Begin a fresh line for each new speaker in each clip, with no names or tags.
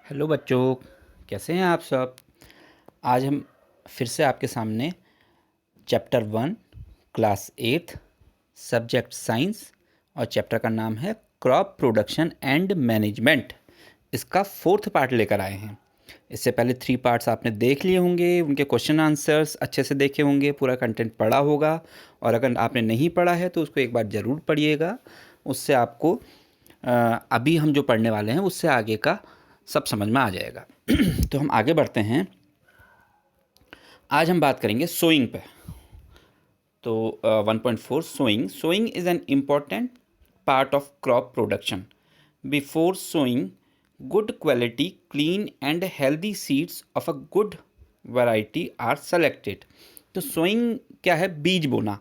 Hello बच्चों, कैसे हैं आप सब। आज हम फिर से आपके सामने चैप्टर 1 क्लास 8 सब्जेक्ट साइंस और चैप्टर का नाम है क्रॉप प्रोडक्शन एंड मैनेजमेंट, इसका फोर्थ पार्ट लेकर आए हैं। इससे पहले 3 पार्ट्स आपने देख लिए होंगे, उनके क्वेश्चन आंसर्स अच्छे से देखे होंगे, पूरा कंटेंट पढ़ा होगा। और अगर आपने नहीं पढ़ा है तो उसको एक बार ज़रूर पढ़िएगा। उससे आपको अभी हम जो पढ़ने वाले हैं उससे आगे का सब समझ में आ जाएगा। तो हम आगे बढ़ते हैं। आज हम बात करेंगे सोइंग पे। तो 1.4 sowing is an important part of crop production. Before sowing, good quality clean and healthy seeds of a good variety are selected. तो सोइंग क्या है? बीज बोना।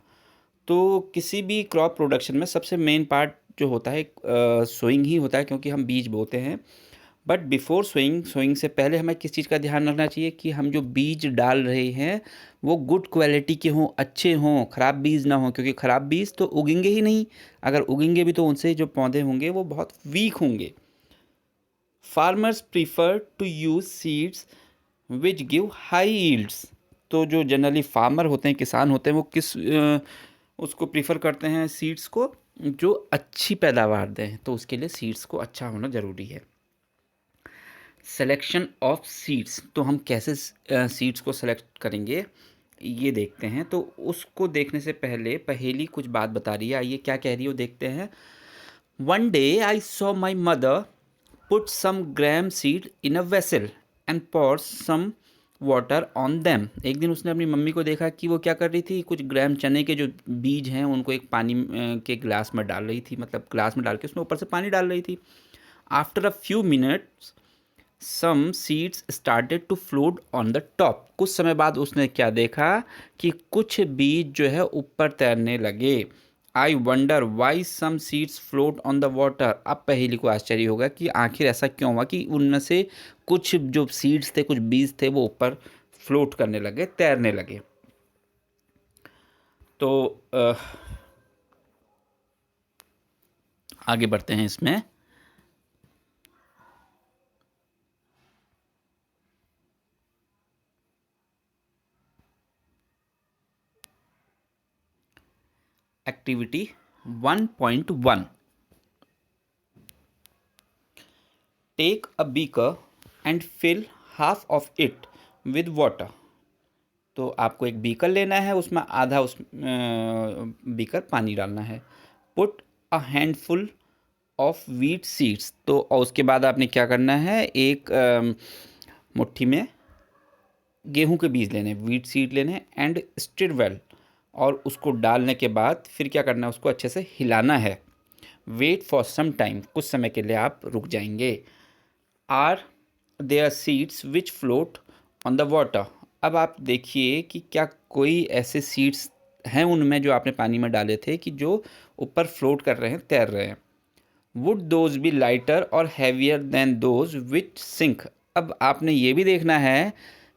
तो किसी भी क्रॉप प्रोडक्शन में सबसे मेन पार्ट जो होता है सोइंग ही होता है, क्योंकि हम बीज बोते हैं। बट बिफोर सोइंग से पहले हमें किस चीज़ का ध्यान रखना चाहिए कि हम जो बीज डाल रहे हैं वो गुड क्वालिटी के हों, अच्छे हों, ख़राब बीज ना हों, क्योंकि ख़राब बीज तो उगेंगे ही नहीं। अगर उगेंगे भी तो उनसे जो पौधे होंगे वो बहुत वीक होंगे। Farmers prefer to use seeds which give high yields. तो जो जनरली फार्मर होते हैं, किसान होते हैं, वो उसको प्रीफर करते हैं सीड्स को जो अच्छी पैदावार दें। तो उसके लिए सीड्स को अच्छा होना ज़रूरी है। सिलेक्शन ऑफ सीड्स, तो हम कैसे सीड्स को सेलेक्ट करेंगे ये देखते हैं। तो उसको देखने से पहले पहेली कुछ बात बता रही है, आइए क्या कह रही है वो देखते हैं। One day I saw my mother put some gram seed in a vessel and pour some water on them. एक दिन उसने अपनी मम्मी को देखा कि वो क्या कर रही थी, कुछ ग्राम चने के जो बीज हैं उनको एक पानी के ग्लास में डाल रही थी, मतलब ग्लास में डाल के उसमें ऊपर से पानी डाल रही थी। After a few minutes some seeds started to float on the top. कुछ समय बाद उसने क्या देखा कि कुछ बीज जो है ऊपर तैरने लगे। I wonder why some seeds float on the water. अब पहेली को आश्चर्य होगा कि आखिर ऐसा क्यों हुआ कि उनमें से कुछ जो सीड्स थे, कुछ बीज थे, वो ऊपर फ्लोट करने लगे, तैरने लगे। तो आगे बढ़ते हैं इसमें। Activity 1.1, take a beaker and fill half of it with water. तो आपको एक बीकर लेना है, उसमें आधा उस बीकर पानी डालना है। Put a handful of wheat seeds, तो और उसके बाद आपने क्या करना है, एक मुट्ठी में गेहूं के बीज लेने, वीट सीड लेने, एंड स्टिर वेल। और उसको डालने के बाद फिर क्या करना है, उसको अच्छे से हिलाना है। वेट फॉर सम टाइम, कुछ समय के लिए आप रुक जाएंगे। Are there seeds which float on the water. अब आप देखिए कि क्या कोई ऐसे सीड्स हैं उनमें जो आपने पानी में डाले थे कि जो ऊपर फ्लोट कर रहे हैं, तैर रहे हैं। वुड दोज बी लाइटर और heavier than those which sink. अब आपने ये भी देखना है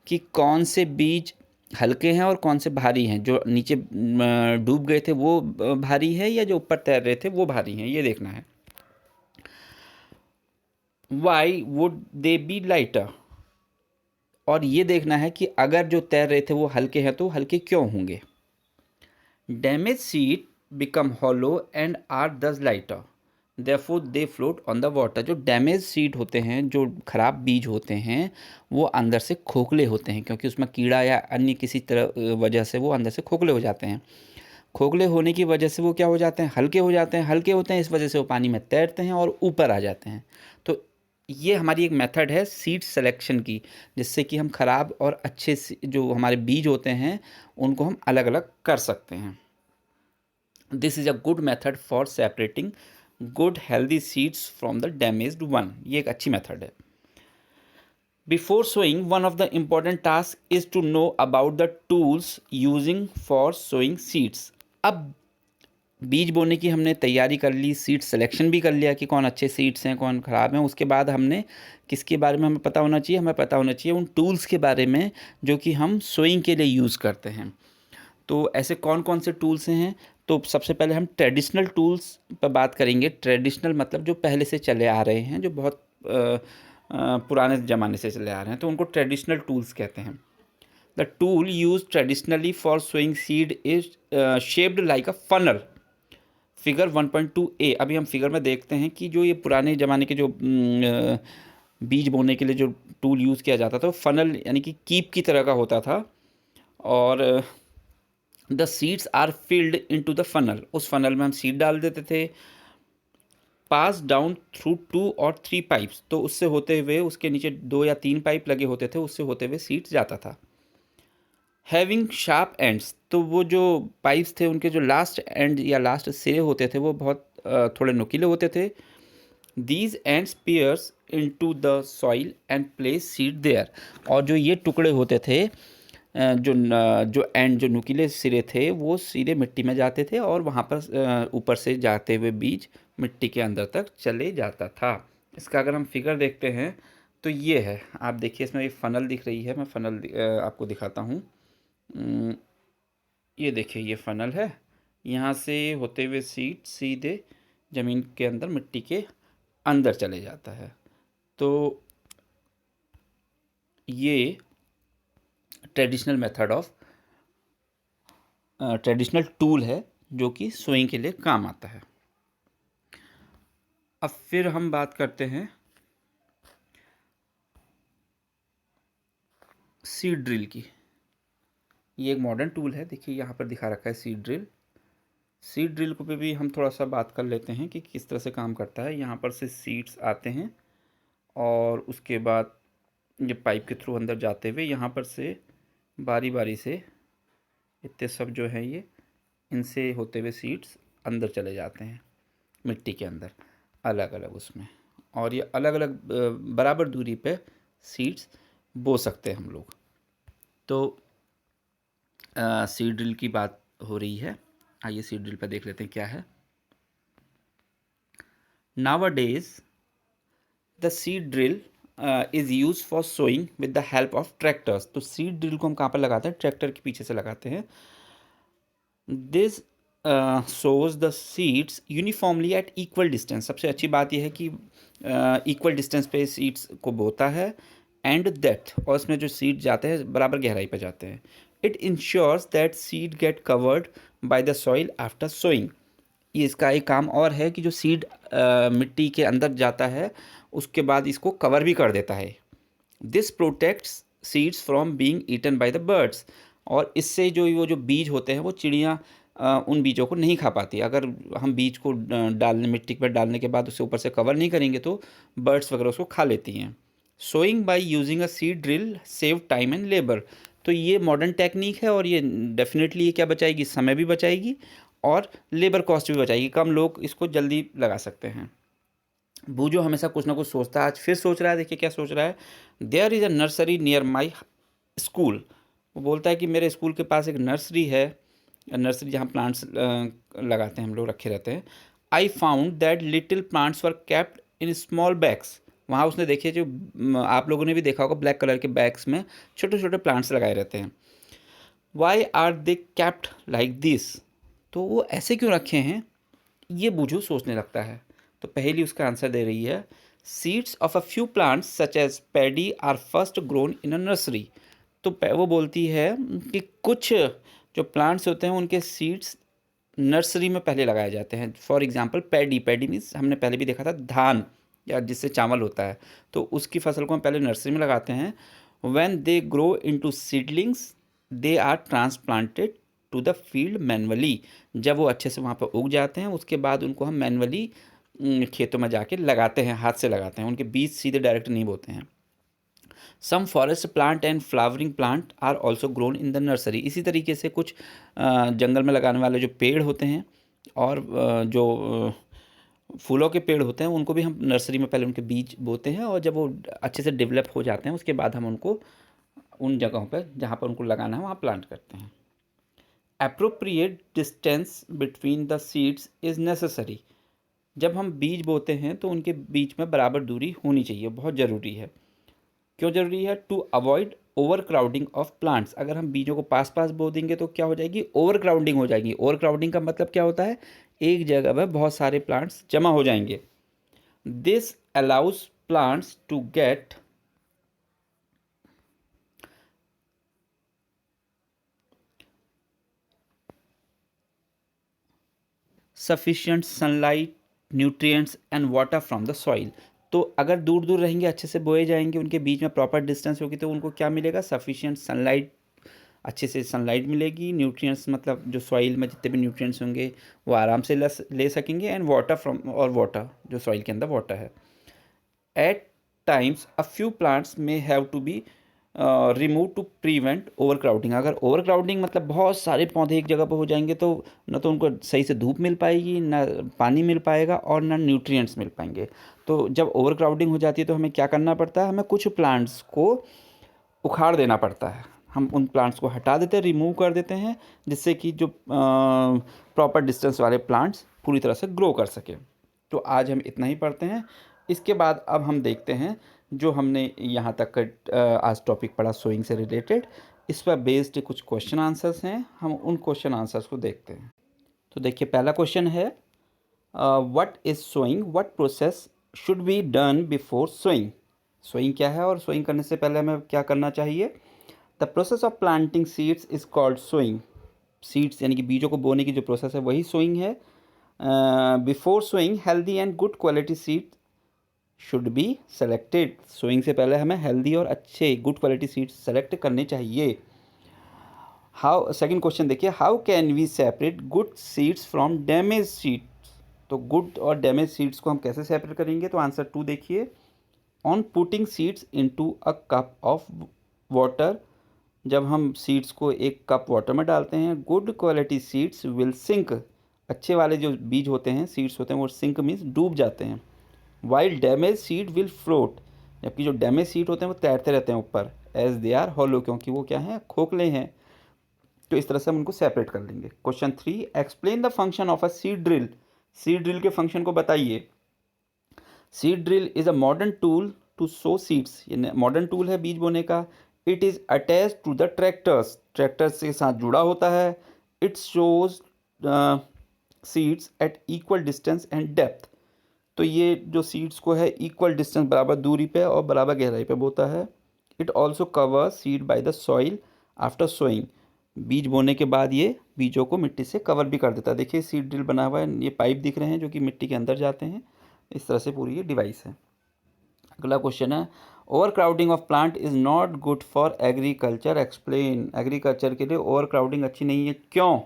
कि कौन से बीज हल्के हैं और कौन से भारी हैं। जो नीचे डूब गए थे वो भारी है, या जो ऊपर तैर रहे थे वो भारी हैं, ये देखना है। Why would they B lighter, और ये देखना है कि अगर जो तैर रहे थे वो हल्के हैं तो हल्के क्यों होंगे। Damage seed become hollow and are thus lighter, therefore they float on the water. जो डैमेज सीड होते हैं, जो खराब बीज होते हैं, वो अंदर से खोखले होते हैं, क्योंकि उसमें कीड़ा या अन्य किसी तरह वजह से वो अंदर से खोखले हो जाते हैं। खोखले होने की वजह से वो क्या हो जाते हैं, हल्के हो जाते हैं। हल्के होते हैं, इस वजह से वो पानी में तैरते हैं और ऊपर आ जाते हैं। तो ये हमारी एक मेथड है सीड सिलेक्शन की, जिससे कि हम खराब और अच्छे जो हमारे बीज होते हैं उनको हम अलग अलग कर सकते हैं। This is a good method for separating good healthy seeds from the damaged one. ये एक अच्छी मेथड है। Before sowing, one of the important task is to know about the tools using for sowing seeds. अब बीज बोने की हमने तैयारी कर ली, सीड सिलेक्शन भी कर लिया कि कौन अच्छे सीड्स हैं, कौन ख़राब हैं। उसके बाद हमने किसके बारे में हमें पता होना चाहिए, हमें पता होना चाहिए उन टूल्स के बारे में जो कि हम सोइंग के लिए यूज़ करते हैं। तो ऐसे कौन कौन से टूल्स हैं, तो सबसे पहले हम ट्रेडिशनल टूल्स पर बात करेंगे। ट्रेडिशनल मतलब जो पहले से चले आ रहे हैं, जो बहुत पुराने ज़माने से चले आ रहे हैं, तो उनको ट्रेडिशनल टूल्स कहते हैं। The tool use traditionally for sowing seed is shaped like a funnel. Figure 1.2a, अभी हम फिगर में देखते हैं कि जो ये पुराने ज़माने के जो बीज बोने के लिए जो टूल यूज़ किया जाता था वो फनल यानी कि कीप की तरह का होता था। और the seeds are filled into the funnel, उस फनल में हम सीड डाल देते थे। पास डाउन थ्रू 2 और 3 पाइप्स, तो उससे होते हुए उसके नीचे 2 या 3 पाइप लगे होते थे, उससे होते हुए सीड्स जाता था। हैविंग शार्प एंड्स, तो वो जो पाइप्स थे उनके जो लास्ट एंड या लास्ट सिरे होते थे वो बहुत थोड़े नुकीले होते थे। These ends pierce into the soil and place seed there, और जो ये टुकड़े होते थे जो एंड जो नुकीले सिरे थे वो सीधे मिट्टी में जाते थे और वहाँ पर ऊपर से जाते हुए बीज मिट्टी के अंदर तक चले जाता था। इसका अगर हम फिगर देखते हैं तो ये है, आप देखिए इसमें एक फ़नल दिख रही है, मैं फ़नल आपको दिखाता हूँ। ये देखिए ये फ़नल है, यहाँ से होते हुए सीड सीधे ज़मीन के अंदर मिट्टी के अंदर चले जाता है। तो ये traditional method of traditional tool है जो कि सोइंग के लिए काम आता है। अब फिर हम बात करते हैं सीड ड्रिल की। ये एक मॉडर्न टूल है, देखिए यहाँ पर दिखा रखा है सीड ड्रिल। सीड ड्रिल को पे भी हम थोड़ा सा बात कर लेते हैं कि किस तरह से काम करता है। यहाँ पर से सीड्स आते हैं और उसके बाद ये पाइप के थ्रू अंदर जाते हुए यहाँ पर से बारी बारी से इतने सब जो है ये इनसे होते हुए सीड्स अंदर चले जाते हैं मिट्टी के अंदर अलग अलग उसमें, और ये अलग अलग बराबर दूरी पे सीड्स बो सकते हैं हम लोग। तो सीड ड्रिल की बात हो रही है, आइए सीड ड्रिल पे देख लेते हैं क्या है। Nowadays the seed drill is use for sowing with the help of tractors. तो सीड ड्रिल को हम कहाँ पर लगाते हैं? ट्रैक्टर के पीछे से लगाते हैं। This shows the seeds uniformly eight equal distance. सबसे अच्छी बात यह है कि इक्वल डिस्टेंस पे सीड्स को बोता है, एंड डेप्थ, और इसमें जो सीड जाते हैं बराबर गहराई पर जाते हैं। It ensures that seed get covered by the soil after sowing. ये इसका एक काम और है कि जो सीड मिट्टी के अंदर जाता है उसके बाद इसको कवर भी कर देता है। This protects seeds from being eaten by the birds, और इससे जो वो जो बीज होते हैं वो चिड़ियाँ उन बीजों को नहीं खा पाती। अगर हम बीज को डालने मिट्टी पर डालने के बाद उसे ऊपर से कवर नहीं करेंगे तो बर्ड्स वगैरह उसको खा लेती हैं। Sowing by using a seed drill save time and labour. तो ये मॉडर्न टेक्निक है और ये डेफिनेटली ये क्या बचाएगी? समय भी बचाएगी और लेबर कॉस्ट भी बचाएगी, कम लोग इसको जल्दी लगा सकते हैं। बूझो हमेशा कुछ ना कुछ सोचता है, आज फिर सोच रहा है, देखिए क्या सोच रहा है। There is a nursery near my school. वो बोलता है कि मेरे स्कूल के पास एक नर्सरी है, नर्सरी जहाँ प्लांट्स लगाते हैं हम लोग, रखे रहते हैं। I found that little plants were kept in small bags. वहाँ उसने देखिए जो आप लोगों ने भी देखा होगा ब्लैक कलर के बैग्स में छोटे छोटे प्लांट्स लगाए रहते हैं। Why are they kept like this? तो वो ऐसे क्यों रखे हैं, ये बूझो सोचने लगता है। तो पहली उसका आंसर दे रही है, seeds of a few plants such as paddy are first grown in a nursery. तो वो बोलती है कि कुछ जो प्लांट्स होते हैं उनके सीड्स नर्सरी में पहले लगाए जाते हैं। For example paddy, paddy means हमने पहले भी देखा था धान या जिससे चावल होता है, तो उसकी फसल को हम पहले नर्सरी में लगाते हैं। When they grow into seedlings they are transplanted to the field manually. जब वो अच्छे से वहाँ पर उग जाते हैं उसके बाद उनको हम मैनुअली खेतों में जाके लगाते हैं, हाथ से लगाते हैं, उनके बीज सीधे डायरेक्ट नहीं बोते हैं। Some forest plant and flowering plant are also grown in the nursery. इसी तरीके से कुछ जंगल में लगाने वाले जो पेड़ होते हैं और जो फूलों के पेड़ होते हैं उनको भी हम नर्सरी में पहले उनके बीज बोते हैं, और जब वो अच्छे से डेवलप हो जाते हैं उसके बाद हम उनको उन जगहों पर जहाँ पर उनको लगाना है वहाँ प्लांट करते हैं। Appropriate distance between the seeds is necessary. जब हम बीज बोते हैं तो उनके बीच में बराबर दूरी होनी चाहिए, बहुत ज़रूरी है। क्यों ज़रूरी है? To avoid over crowding of plants. अगर हम बीजों को पास पास बो देंगे तो क्या हो जाएगी? ओवर क्राउडिंग हो जाएगी। ओवर क्राउडिंग का मतलब क्या होता है? एक जगह पर बहुत सारे प्लांट्स जमा हो जाएंगे। This allows plants to get sufficient sunlight, nutrients and water from the soil. तो अगर दूर दूर रहेंगे, अच्छे से बोए जाएंगे, उनके बीच में प्रॉपर डिस्टेंस होगी, तो उनको क्या मिलेगा? सफिशिएंट सनलाइट, अच्छे से सनलाइट मिलेगी। न्यूट्रिएंट्स मतलब जो सॉइल में जितने भी न्यूट्रिएंट्स होंगे वो आराम से ले सकेंगे। एंड वाटर फ्रॉम, और वाटर जो सॉइल के अंदर वाटर है। At times a few plants may have to be remove to prevent overcrowding. अगर ओवर क्राउडिंग मतलब बहुत सारे पौधे एक जगह पर हो जाएंगे तो न तो उनको सही से धूप मिल पाएगी, ना पानी मिल पाएगा और ना न्यूट्रिएंट्स मिल पाएंगे। तो जब ओवर क्राउडिंग हो जाती है तो हमें क्या करना पड़ता है? हमें कुछ प्लांट्स को उखाड़ देना पड़ता है। हम उन प्लांट्स को हटा देते हैं, रिमूव कर देते हैं, जिससे कि जो प्रॉपर डिस्टेंस वाले प्लांट्स पूरी तरह से ग्रो कर सके। तो आज हम इतना ही पढ़ते हैं। इसके बाद अब हम देखते हैं जो हमने यहाँ तक आज टॉपिक पढ़ा सोइंग से रिलेटेड, इस पर बेस्ड कुछ क्वेश्चन आंसर्स हैं। हम उन क्वेश्चन आंसर्स को देखते हैं। तो देखिए, पहला क्वेश्चन है what is sowing, what process should be done before sowing. Sowing क्या है और सोइंग करने से पहले हमें क्या करना चाहिए? The process of planting seeds is called sowing. Seeds यानी कि बीजों को बोने की जो प्रोसेस है वही सोइंग है। Before sowing healthy and good quality seed should be selected. Sowing से पहले हमें हेल्दी और अच्छे गुड क्वालिटी सीड्स सेलेक्ट करने चाहिए। हाउ, सेकंड क्वेश्चन देखिए, how can we separate good seeds from damage seeds. तो गुड और डैमेज सीड्स को हम कैसे सेपरेट करेंगे? तो आंसर 2 देखिए, on putting seeds into a cup of water. जब हम सीड्स को एक कप वाटर में डालते हैं, good quality seeds will sink. अच्छे वाले जो बीज होते हैं, सीड्स होते हैं, वो सिंक मीन्स डूब जाते हैं। While damage seed will float. जबकि जो डैमेज सीड होते हैं वो तैरते रहते हैं ऊपर, एज दे आर हॉलो, क्योंकि वो क्या हैं? खोखले हैं। तो इस तरह से हम उनको सेपरेट कर लेंगे। Question 3, explain the function of a seed drill. Seed drill के फंक्शन को बताइए। Seed drill is a modern tool to sow seeds. ये मॉडर्न टूल है बीज बोने का। It is attach to the tractors, tractors के साथ जुड़ा होता है। It sows seeds at equal distance and depth. तो ये जो सीड्स को है इक्वल डिस्टेंस, बराबर दूरी पे और बराबर गहराई पे बोता है। It also cover seed by the soil after sowing. बीज बोने के बाद ये बीजों को मिट्टी से कवर भी कर देता है। देखिए सीड ड्रिल बना हुआ है, ये पाइप दिख रहे हैं जो कि मिट्टी के अंदर जाते हैं। इस तरह से पूरी ये डिवाइस है। अगला क्वेश्चन है, over crowding of plant is not good for agriculture, explain. Agriculture के लिए ओवर क्राउडिंग अच्छी नहीं है, क्यों?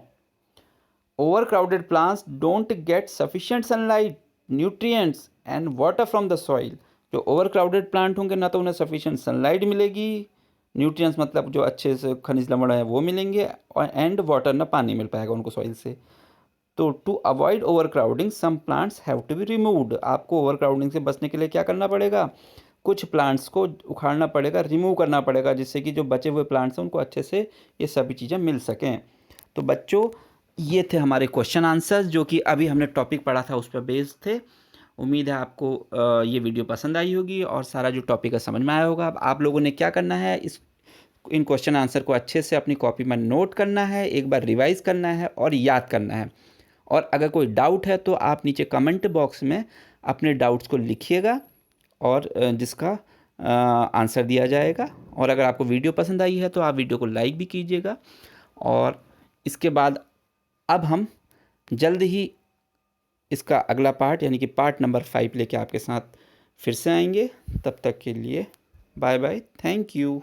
Over crowded plants don't get sufficient sunlight, nutrients and water from the soil. जो ओवर क्राउडेड प्लांट होंगे ना तो उन्हें सफिशिएंट सनलाइट मिलेगी, न्यूट्रिएंट्स मतलब जो अच्छे से खनिज लवण है वो मिलेंगे, और एंड वाटर ना पानी मिल पाएगा उनको सॉइल से। तो to avoid over crowding some plants have to be removed. आपको ओवर क्राउडिंग से बचने के लिए क्या करना पड़ेगा? कुछ प्लांट्स को उखाड़ना पड़ेगा, रिमूव करना पड़ेगा, जिससे कि जो बचे हुए प्लांट्स हैं उनको अच्छे से ये सभी चीज़ें मिल सकें। तो बच्चों, ये थे हमारे क्वेश्चन आंसर्स जो कि अभी हमने टॉपिक पढ़ा था उस पर बेस्ड थे। उम्मीद है आपको ये वीडियो पसंद आई होगी और सारा जो टॉपिक है समझ में आया होगा। अब आप लोगों ने क्या करना है, इन क्वेश्चन आंसर को अच्छे से अपनी कॉपी में नोट करना है, एक बार रिवाइज़ करना है और याद करना है। और अगर कोई डाउट है तो आप नीचे कमेंट बॉक्स में अपने डाउट्स को लिखिएगा और जिसका आंसर दिया जाएगा। और अगर आपको वीडियो पसंद आई है तो आप वीडियो को लाइक भी कीजिएगा। और इसके बाद अब हम जल्द ही इसका अगला पार्ट यानी कि पार्ट नंबर 5 लेके आपके साथ फिर से आएंगे। तब तक के लिए बाय बाय, थैंक यू।